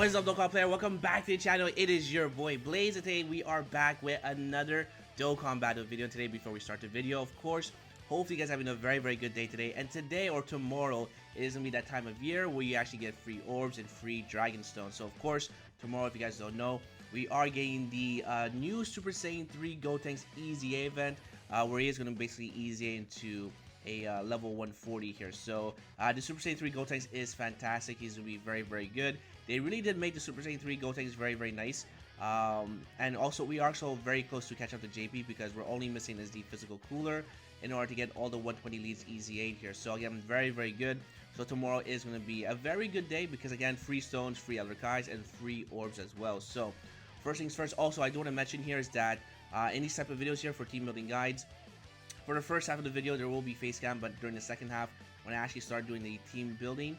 What is up, Dokkan player? Welcome back to the channel. It is your boy Blaze, and today we are back with another Dokkan battle video. Today, before we start the video, of course, hopefully you guys are having a very good day today. And today or tomorrow is gonna be that time of year where you actually get free orbs and free dragon stones. So of course, tomorrow, if you guys don't know, we are getting the new Super Saiyan 3 Gotenks EZA event, where he is gonna basically EZA into a level 140 here. So the Super Saiyan 3 Gotenks is fantastic. He's gonna be very good. They really did make the Super Saiyan 3 Gotenks very nice. And also we are so very close to catch up to JP because we're only missing is the physical cooler in order to get all the 120 leads EZA here. So again, very good. So tomorrow is going to be a very good day because again, free stones, free Elder Kais, and free orbs as well. So first things first, also I do want to mention here is that in these type of videos here for team building guides, for the first half of the video there will be face cam, but during the second half when I actually start doing the team building,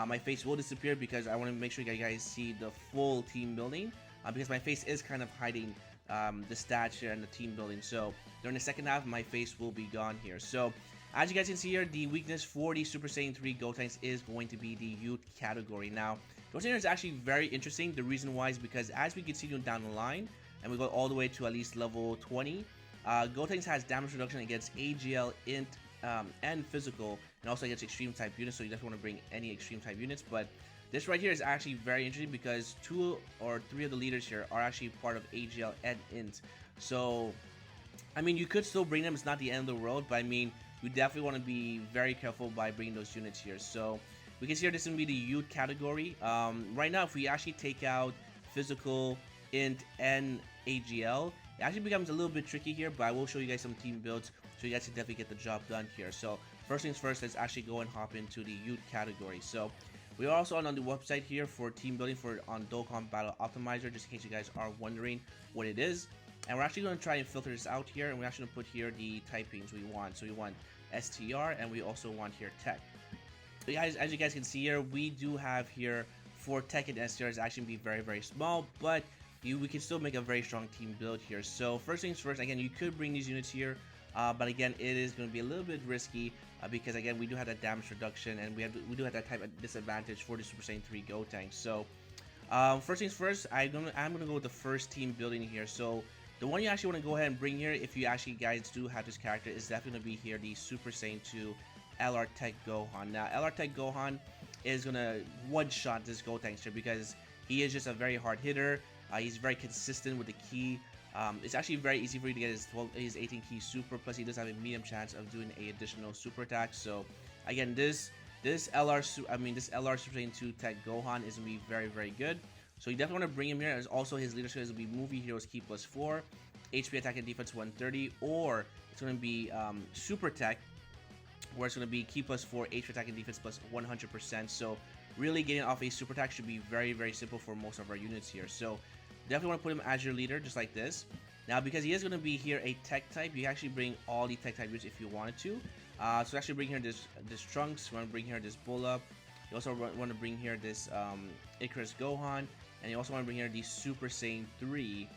my face will disappear because I want to make sure you guys see the full team building, because my face is kind of hiding the stats here and the team building. So during the second half my face will be gone here. So as you guys can see here, the weakness for the Super Saiyan 3 Gotenks is going to be the youth category. Now Gotenks is actually very interesting. The reason why is because as we continue down the line and we go all the way to at least level 20, Gotenks has damage reduction against AGL, Int, and physical, and also against extreme type units, so you definitely want to bring any extreme type units. But this right here is actually very interesting because 2 or 3 of the leaders here are actually part of AGL and Int. So I mean, you could still bring them, it's not the end of the world, but I mean, you definitely want to be very careful by bringing those units here. So we can see here this is going to be the youth category. Right now if we actually take out physical, Int, and AGL, it actually becomes a little bit tricky here, but I will show you guys some team builds so you guys can definitely get the job done here. So first things first, let's actually go and hop into the youth category. So we are also on the website here for team building on Dokkan Battle Optimizer, just in case you guys are wondering what it is. And we're actually going to try and filter this out here, and we're actually going to put here the typings we want. So we want STR, and we also want here tech. So guys, as you guys can see here, we do have here for tech and STR is actually be very small, but we can still make a very strong team build here. So first things first, again, you could bring these units here, but again, it is going to be a little bit risky because again, we do have that damage reduction, and we do have that type of disadvantage for the Super Saiyan 3 Gotenks. So first things first, I'm gonna go with the first team building here. So the one you actually want to go ahead and bring here, if you actually guys do have this character, is definitely going to be here the Super Saiyan 2 LR Tech Gohan. Now LR Tech Gohan is gonna one-shot this Gotenks here because he is just a very hard hitter. He's very consistent with the key. It's actually very easy for you to get his 18 key super, plus he does have a medium chance of doing a additional super attack. So again, this LR Super Saiyan 2 Tech Gohan is gonna be very good. So you definitely want to bring him here. As also his leadership is going to be movie heroes key +4, HP attack and defense 130, or it's going to be super tech, where it's going to be key +4, HP attack and defense +100%. So really getting off a super attack should be very simple for most of our units here. So definitely want to put him as your leader, just like this. Now because he is going to be here a tech type, you actually bring all the tech type units if you wanted to. So actually bring here this Trunks, you want to bring here this Bulla. You also want to bring here this Icarus Gohan, and you also want to bring here the Super Saiyan 3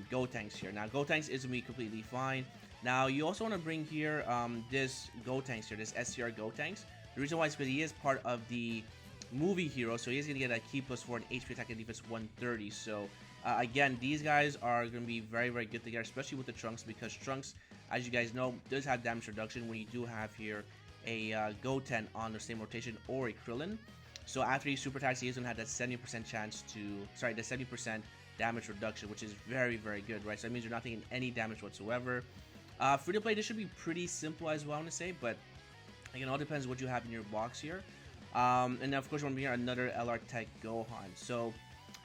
Gotenks here. Now Gotenks is going to be completely fine. Now you also want to bring here this Gotenks here, this SCR Gotenks. The reason why is because he is part of the movie hero, so he's going to get a key +4 and HP attack and defense 130. So again, these guys are going to be very good together, especially with the Trunks, because Trunks, as you guys know, does have damage reduction when you do have here a Goten on the same rotation or a Krillin. So after he super attacks, he's going to have that 70% chance to, sorry, the 70% damage reduction, which is very good, right? So that means you're not taking any damage whatsoever. Free to play, this should be pretty simple as well, I want to say, but again, it all depends what you have in your box here. And then of course, we're going to bring here another LR Tech Gohan. So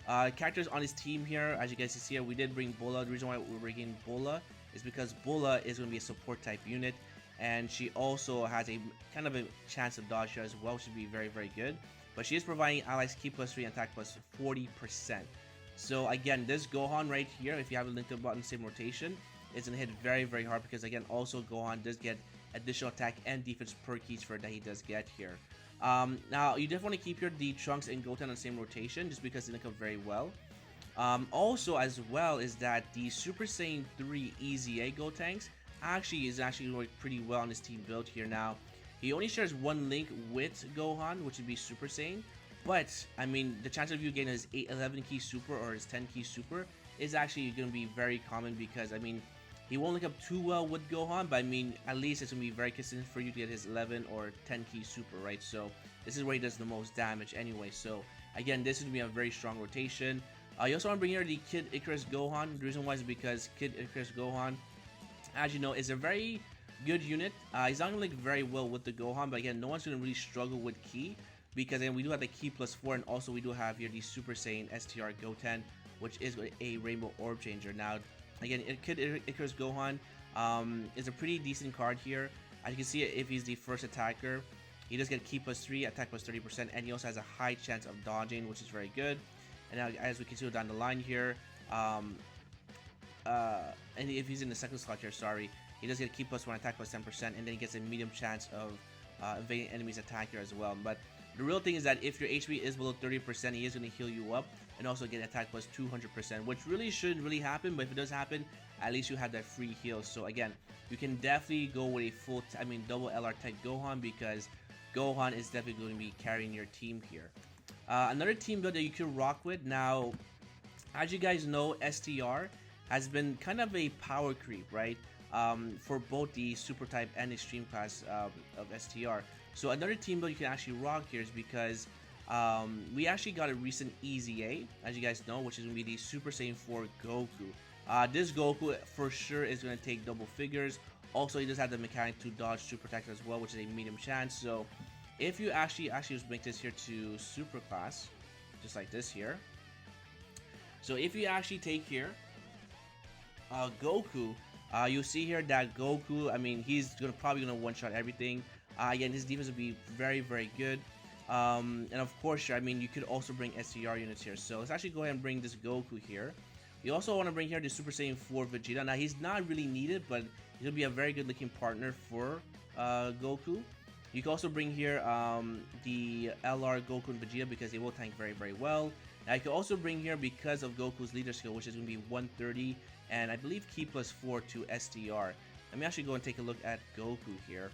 characters on his team here, as you guys can see here, we did bring Bulla. The reason why we're bringing Bulla is because Bulla is going to be a support type unit, and she also has a kind of a chance of dodge here as well, which should be very good. But she is providing allies key +3 and attack +40%. So again, this Gohan right here, if you have a linked button same rotation, is gonna hit very hard because again, also Gohan does get additional attack and defense per keys for that he does get here. Now you definitely want to keep here the Trunks and Goten on the same rotation just because they link up very well. Also as well is that the Super Saiyan 3 EZA Gotenks is actually going pretty well on his team build here. Now he only shares one link with Gohan, which would be Super Saiyan, But I mean, the chance of you getting his 11 key super or his 10 key super is actually going to be very common, because I mean, he won't link up too well with Gohan, but I mean, at least it's going to be very consistent for you to get his 11 or 10 key super, right? So this is where he does the most damage anyway. So again, this is going to be a very strong rotation. You also want to bring here the Kid Icarus Gohan. The reason why is because Kid Icarus Gohan, as you know, is a very good unit. He's not going to link very well with the Gohan, but again, no one's going to really struggle with Ki, because then we do have the Ki +4, and also we do have here the Super Saiyan STR Goten, which is a Rainbow Orb Changer. Now, again, Kid Icarus Gohan is a pretty decent card here. As you can see, if he's the first attacker, he does get Ki +3, attack +30%, and he also has a high chance of dodging, which is very good. And now, as we can see down the line here, and if he's in the second slot here, sorry, he does get Ki +1, attack +10%, and then he gets a medium chance of evading enemies' attack here as well. But the real thing is that if your HP is below 30%, he is going to heal you up and also get attack +200%, which really shouldn't really happen, but if it does happen, at least you have that free heal. So again, you can definitely go with a double LR Tech Gohan, because Gohan is definitely going to be carrying your team here. Another team build that you could rock with. Now, as you guys know, STR has been kind of a power creep, right? For both the super type and extreme class of STR. So another team build you can actually rock here is because we actually got a recent EZA, as you guys know, which is going to be the Super Saiyan 4 Goku. This Goku for sure is going to take double figures. Also, he does have the mechanic to dodge super attack as well, which is a medium chance. So if you actually just make this here to super class, just like this here. So if you actually take here Goku, you'll see here that Goku, I mean, he's probably gonna one-shot everything. Again, his defense will be very, very good. And of course, I mean, you could also bring STR units here. So let's actually go ahead and bring this Goku here. You also want to bring here the Super Saiyan 4 Vegeta. Now, he's not really needed, but he'll be a very good looking partner for Goku. You can also bring here the LR Goku and Vegeta, because they will tank very, very well. Now, you can also bring here, because of Goku's leader skill, which is going to be 130, and I believe Ki +4 to STR. Let me actually go and take a look at Goku here.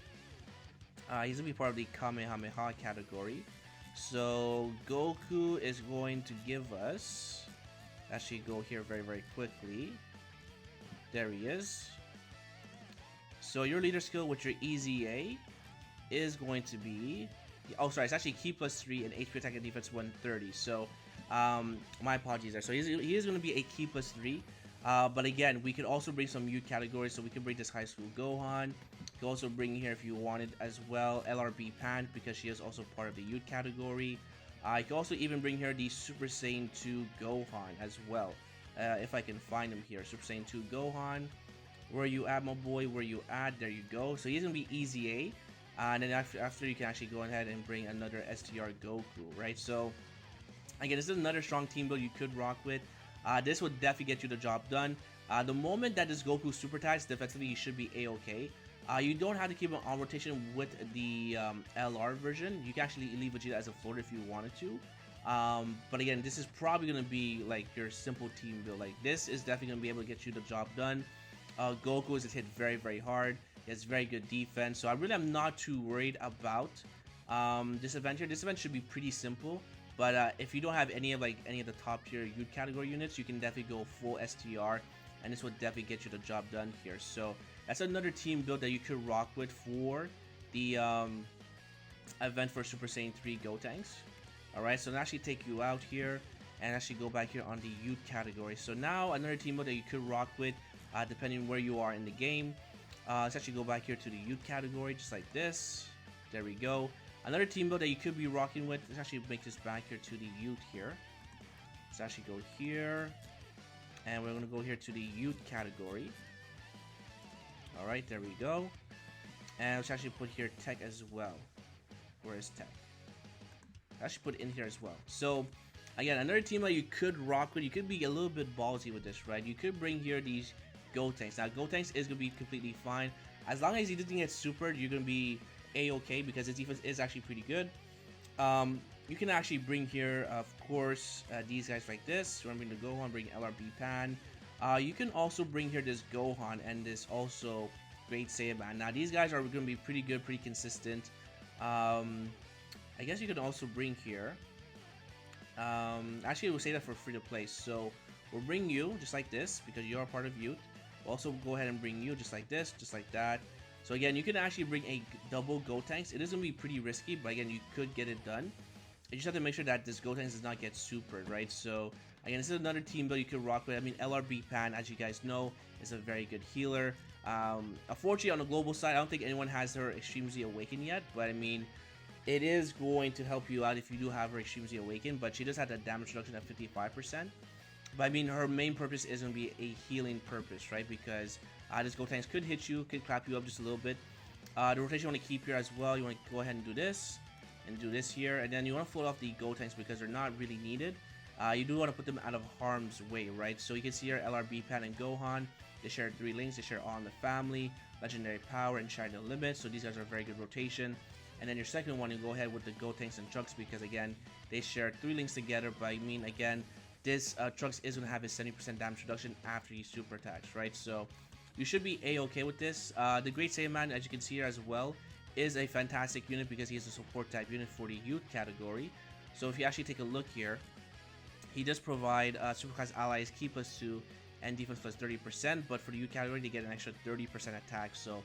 He's going to be part of the Kamehameha category. So Goku is going to give us, actually go here very, very quickly. There he is. So your leader skill with your EZA is going to be, oh sorry, it's actually Ki +3 and HP attack and defense 130. So my apologies there. So he is going to be a Ki +3. But again, we could also bring some youth categories. So we could bring this High School Gohan. You could also bring here, if you wanted as well, LRB Pan, because she is also part of the youth category. You can also even bring here the Super Saiyan 2 Gohan as well. If I can find him here. Super Saiyan 2 Gohan. Where you at, my boy? Where you at? There you go. So he's going to be EZA. And then after you can actually go ahead and bring another STR Goku, right? So again, this is another strong team build you could rock with. This would definitely get you the job done. The moment that this Goku super attacks, defensively he should be a-okay. You don't have to keep him on rotation with the LR version. You can actually leave Vegeta as a floater if you wanted to. But again, this is probably going to be like your simple team build. Like, this is definitely going to be able to get you the job done. Goku is hit very, very hard. He has very good defense. So I really am not too worried about this event here. This event should be pretty simple. But if you don't have any of the top tier youth category units, you can definitely go full STR, and this will definitely get you the job done here. So that's another team build that you could rock with for the event for Super Saiyan 3 Gotenks. Alright, so I'll actually take you out here and actually go back here on the youth category. So now another team build that you could rock with, depending where you are in the game. Let's actually go back here to the youth category, just like this. There we go. Another team build that you could be rocking with, let's actually make this back here to the youth here. Let's actually go here, and we're going to go here to the youth category. Alright, there we go. And let's actually put here tech as well. Where is tech? Let's actually put in here as well. So again, another team that you could rock with, you could be a little bit ballsy with this, right? You could bring here these Gotenks. Now Gotenks is going to be completely fine. As long as he doesn't get supered, you're going to be a-okay, because his defense is actually pretty good. You can actually bring here, of course, these guys like this. Remember to Gohan, bring LRB Pan. You can also bring here this Gohan and this also Great Saiyan. Now these guys are going to be pretty good, pretty consistent. I guess you can also bring here Actually, we'll say that for free to play. So we'll bring you just like this because you are part of youth. We'll also go ahead and bring you just like this, just like that. So again, you can actually bring a double Gotenks. It is gonna be pretty risky, but again, you could get it done. You just have to make sure that this Gotenks does not get supered, right? So again, this is another team build you could rock with. I mean, LRB Pan, as you guys know, is a very good healer. Unfortunately, on the global side, I don't think anyone has her Extreme Z Awaken yet, but I mean, it is going to help you out if you do have her Extreme Z Awaken, but she does have that damage reduction at 55%. But I mean, her main purpose is going to be a healing purpose, right? Because this Gotenks could hit you, could clap you up just a little bit. The rotation you want to keep here as well. You want to go ahead and do this. And do this here, and then you want to float off the Gotenks because they're not really needed. You do want to put them out of harm's way, right? So you can see here LRB Pan and Gohan, they share 3 links, they share All in the Family, Legendary Power, and Shine No Limit, so these guys are a very good rotation. And then your second one, you go ahead with the Gotenks and Trunks because again, they share 3 links together, but I mean again, this Trunks is going to have his 70% damage reduction after he super attacks, right? So you should be a-okay with this. The Great Saiyan Man, as you can see here as well, is a fantastic unit because he is a support type unit for the youth category. So if you actually take a look here, he does provide superclass allies key +2 and defense +30%, but for the youth category they get an extra 30% attack. So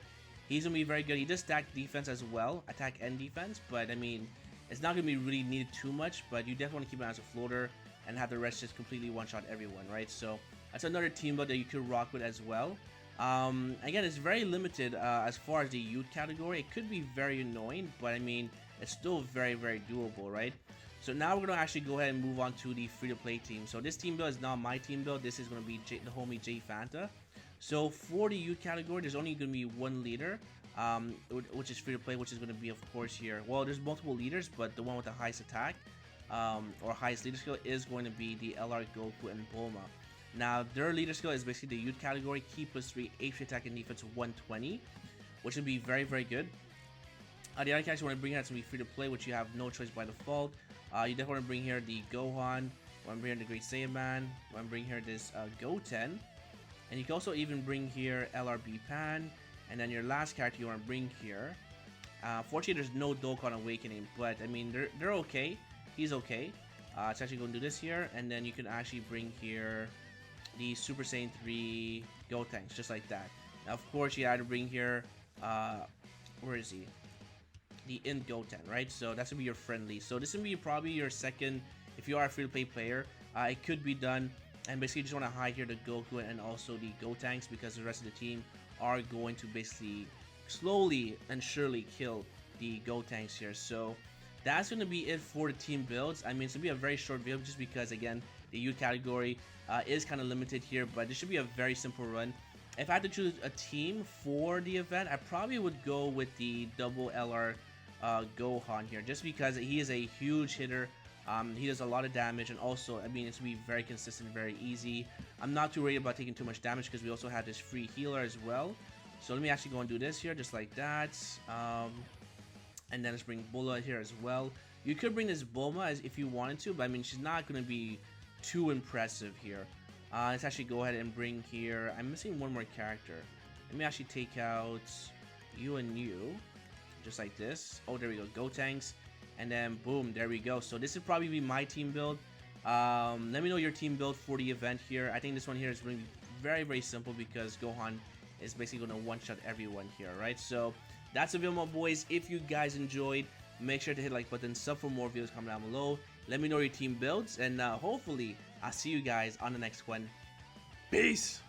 he's gonna be very good. He does stack defense as well, attack and defense, but I mean it's not gonna be really needed too much, but you definitely want to keep him as a floater and have the rest just completely one-shot everyone, right? So that's another team build that you could rock with as well. Again, it's very limited as far as the youth category. It could be very annoying, but I mean, it's still very, very doable, right? So now we're going to actually go ahead and move on to the free-to-play team. So this team build is not my team build. This is going to be the homie J Fanta. So for the youth category, there's only going to be one leader, which is free-to-play, which is going to be, of course, here. Well, there's multiple leaders, but the one with the highest attack or highest leader skill is going to be the LR Goku and Bulma. Now, their leader skill is basically the youth category, key +3, HP attack and defense 120, which would be very, very good. The other characters you want to bring here is going to be free to play, which you have no choice by default. You definitely want to bring here the Gohan, you want to bring here the Great Saiyan Man, you want to bring here this Goten, and you can also even bring here LRB Pan, and then your last character you want to bring here. Fortunately, there's no Dokkan Awakening, but I mean, they're okay. He's okay. It's actually going to do this here, and then you can actually bring here the Super Saiyan 3 Gotenks, just like that. Now, of course, you had to bring here, where is he? The Int Goten, right? So that's gonna be your friendly. So this is gonna be probably your second, if you are a free-to-play player. It could be done, and basically you just want to hide here the Goku and also the Gotenks because the rest of the team are going to basically slowly and surely kill the Gotenks here. So that's going to be it for the team builds. I mean, it's going to be a very short video just because, again, the youth category is kind of limited here, but this should be a very simple run. If I had to choose a team for the event, I probably would go with the double LR Gohan here, just because he is a huge hitter. He does a lot of damage, and also, I mean, it's going to be very consistent, very easy. I'm not too worried about taking too much damage because we also have this free healer as well. So let me actually go and do this here, just like that. And then let's bring Bulma here as well. You could bring this Bulma as if you wanted to, but I mean, she's not going to be too impressive here. Let's actually go ahead and bring here, I'm missing one more character. Let me actually take out you and you, just like this. Oh, there we go, Gotenks. And then boom, there we go. So this would probably be my team build. Let me know your team build for the event here. I think this one here is going to be very, very simple because Gohan is basically going to one-shot everyone here, right? So that's the video, my boys. If you guys enjoyed, make sure to hit like button, sub for more videos, comment down below. Let me know your team builds, and hopefully I'll see you guys on the next one. Peace!